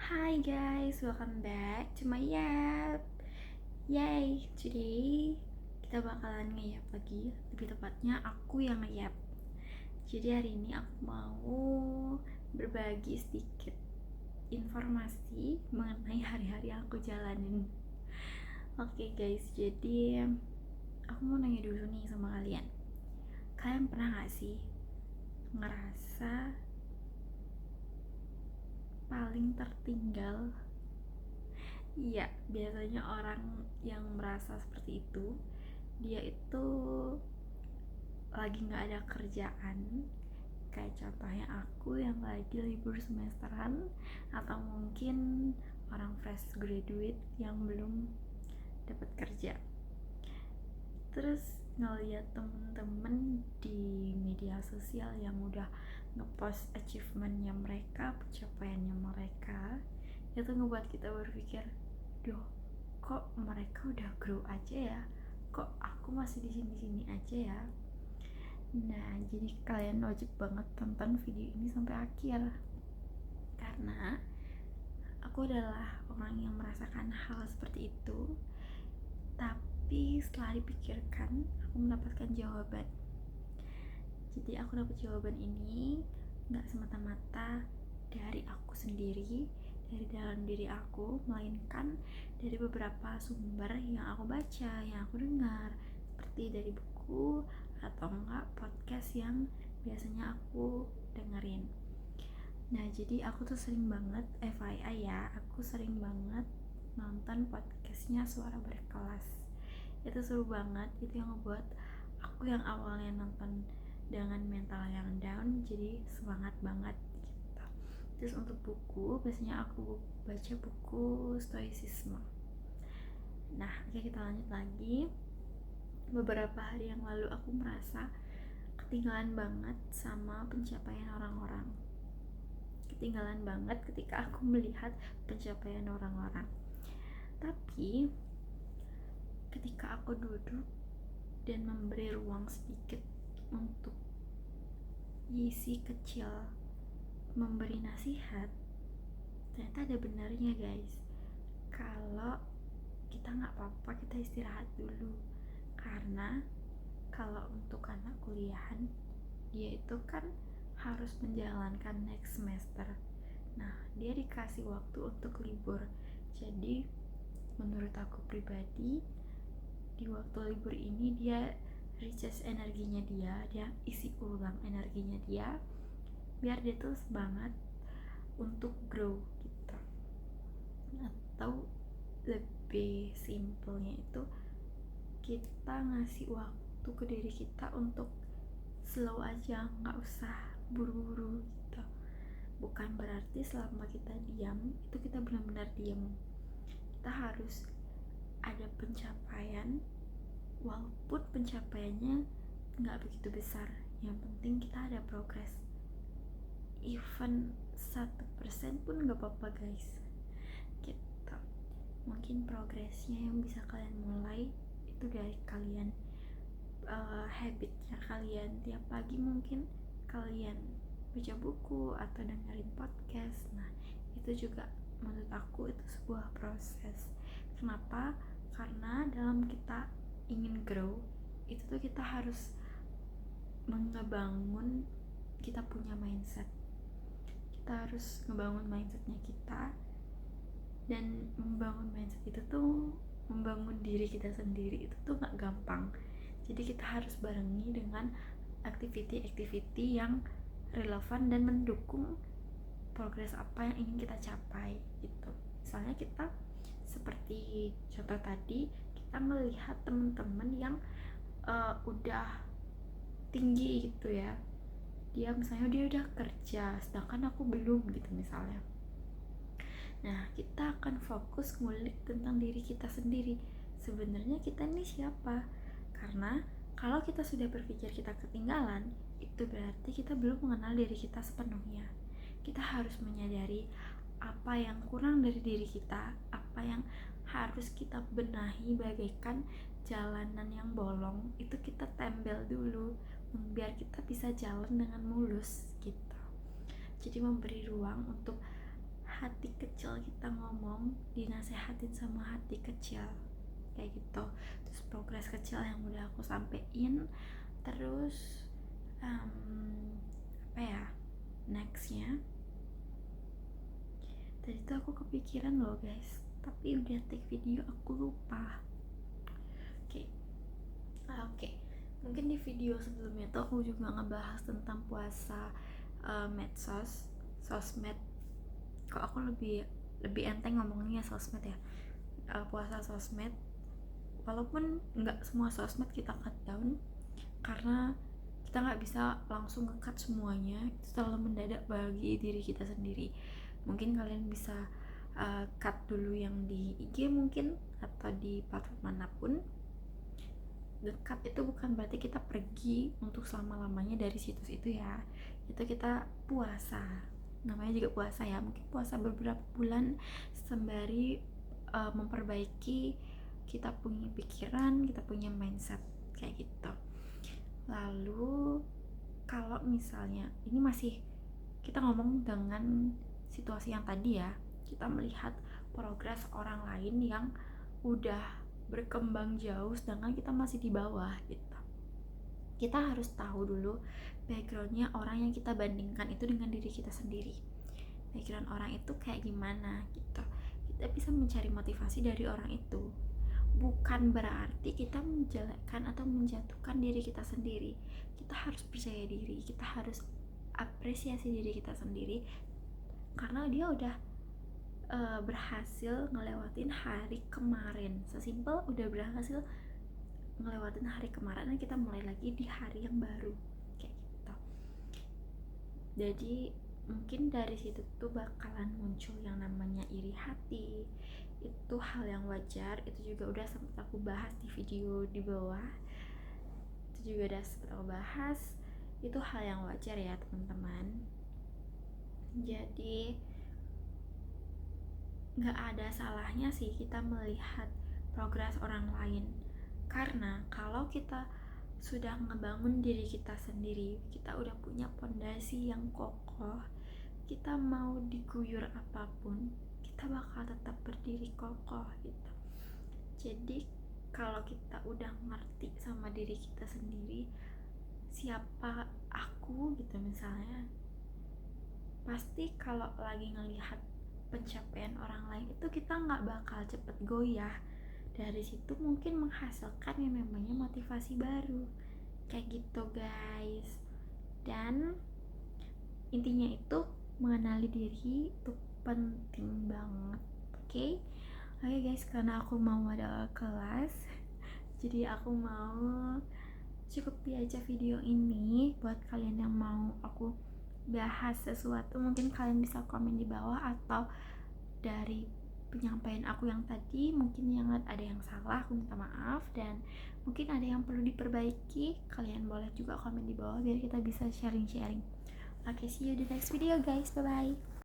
Hi guys, welcome back to my Yap. Yay, today kita bakalan ngeyap lagi. Lebih tepatnya aku yang ngeyap. Jadi hari ini aku mau berbagi sedikit informasi mengenai hari-hari yang aku jalanin. Oke guys, jadi aku mau nanya dulu nih sama kalian. Kalian pernah gak sih ngerasa paling tertinggal? Iya, biasanya orang yang merasa seperti itu, dia itu lagi nggak ada kerjaan. Kayak contohnya aku yang lagi libur semesteran, atau mungkin orang fresh graduate yang belum dapat kerja. Terus ngeliat temen-temen di media sosial yang udah ngepost achievementnya mereka, pencapaiannya mereka, itu ngebuat kita berpikir, duh, kok mereka udah grow aja ya, kok aku masih di sini-sini aja ya. Nah, jadi kalian wajib banget tonton video ini sampai akhir, karena aku adalah orang yang merasakan hal seperti itu. Tapi setelah dipikirkan, aku mendapatkan jawaban. Jadi aku dapat jawaban ini nggak semata-mata dari aku sendiri, dari dalam diri aku, melainkan dari beberapa sumber yang aku baca, yang aku dengar, seperti dari buku atau enggak podcast yang biasanya aku dengerin. Nah, jadi aku tuh sering banget, FYI ya, aku sering banget nonton podcastnya Suara Berkelas. Itu seru banget, itu yang ngebuat aku yang awalnya nonton dengan mental yang down jadi semangat banget gitu. Terus untuk buku, biasanya aku baca buku stoicisme. Nah, oke, kita lanjut lagi. Beberapa hari yang lalu aku merasa ketinggalan banget sama pencapaian orang-orang. Ketinggalan banget ketika aku melihat pencapaian orang-orang. Tapi ketika aku duduk dan memberi ruang sedikit untuk isi kecil memberi nasihat, ternyata ada benarnya guys. Kalau kita nggak apa-apa, kita istirahat dulu. Karena kalau untuk anak kuliahan, dia itu kan harus menjalankan next semester. Nah, dia dikasih waktu untuk libur. Jadi menurut aku pribadi, di waktu libur ini dia recharge energinya, dia isi ulang energinya dia, biar dia tuh semangat untuk grow gitu. Atau lebih simpelnya itu, kita ngasih waktu ke diri kita untuk slow aja, nggak usah buru-buru gitu. Bukan berarti selama kita diam itu kita benar-benar diam. Kita harus ada pencapaian, walaupun pencapaiannya nggak begitu besar, yang penting kita ada progres. Even 1% pun nggak apa-apa guys gitu. Mungkin progresnya yang bisa kalian mulai itu dari kalian, habitnya kalian tiap pagi. Mungkin kalian baca buku atau dengerin podcast. Nah, itu juga menurut aku itu sebuah proses. Kenapa? Karena dalam kita ingin grow, itu tuh kita harus ngebangun kita punya mindset. Kita harus ngebangun mindsetnya kita, dan membangun mindset itu tuh membangun diri kita sendiri itu tuh gak gampang. Jadi kita harus barengi dengan activity yang relevan dan mendukung progres apa yang ingin kita capai gitu. Misalnya kita seperti contoh tadi, kita melihat teman-teman yang udah tinggi gitu ya, dia misalnya dia udah kerja sedangkan aku belum gitu misalnya. Nah, kita akan fokus ngulik tentang diri kita sendiri. Sebenarnya kita ini siapa? Karena kalau kita sudah berpikir kita ketinggalan, itu berarti kita belum mengenal diri kita sepenuhnya. Kita harus menyadari apa yang kurang dari diri kita, apa yang harus kita benahi bagaikan jalanan yang bolong, itu kita tempel dulu biar kita bisa jalan dengan mulus gitu. Jadi memberi ruang untuk hati kecil kita ngomong, dinasehatin sama hati kecil kayak gitu. Terus progres kecil yang udah aku sampein. Terus apa ya nextnya, tadi tuh aku kepikiran loh guys, tapi udah take video aku lupa. Oke. Mungkin di video sebelumnya tuh aku juga ngebahas tentang puasa sosmed. Kok aku lebih enteng ngomongnya sosmed ya. Puasa sosmed, walaupun nggak semua sosmed kita cut down, karena kita nggak bisa langsung nge-cut semuanya, itu terlalu mendadak bagi diri kita sendiri. Mungkin kalian bisa cut dulu yang di IG mungkin, atau di platform manapun. Dekat itu bukan berarti kita pergi untuk selama-lamanya dari situs itu ya. Itu kita puasa, namanya juga puasa ya, mungkin puasa beberapa bulan sembari memperbaiki kita punya pikiran, kita punya mindset kayak gitu. Lalu kalau misalnya ini masih kita ngomong dengan situasi yang tadi ya, kita melihat progres orang lain yang udah berkembang jauh sedangkan kita masih di bawah gitu. Kita harus tahu dulu backgroundnya orang yang kita bandingkan itu dengan diri kita sendiri. Background orang itu kayak gimana gitu. Kita bisa mencari motivasi dari orang itu. Bukan berarti kita menjelekkan atau menjatuhkan diri kita sendiri. Kita harus percaya diri, kita harus apresiasi diri kita sendiri karena dia udah berhasil ngelewatin hari kemarin. Sesimpel udah berhasil ngelewatin hari kemarin dan kita mulai lagi di hari yang baru kayak gitu. Jadi mungkin dari situ tuh bakalan muncul yang namanya iri hati. Itu hal yang wajar, itu juga udah sempat aku bahas di video di bawah. Itu juga udah sempat aku bahas. Itu hal yang wajar ya teman-teman. Jadi gak ada salahnya sih kita melihat progres orang lain, karena kalau kita sudah ngebangun diri kita sendiri, kita udah punya pondasi yang kokoh, kita mau diguyur apapun kita bakal tetap berdiri kokoh gitu. Jadi kalau kita udah ngerti sama diri kita sendiri, siapa aku gitu misalnya, pasti kalau lagi ngelihat pencapaian orang lain itu kita nggak bakal cepet goyah. Dari situ mungkin menghasilkan yang namanya motivasi baru kayak gitu guys. Dan intinya itu mengenali diri itu penting banget. Oke guys, karena aku mau ada kelas jadi aku mau cukupi aja video ini. Buat kalian yang mau aku bahas sesuatu, mungkin kalian bisa komen di bawah, atau dari penyampaian aku yang tadi mungkin yang ada yang salah aku minta maaf, dan mungkin ada yang perlu diperbaiki, kalian boleh juga komen di bawah biar kita bisa sharing-sharing. Oke, see you di next video guys, bye bye.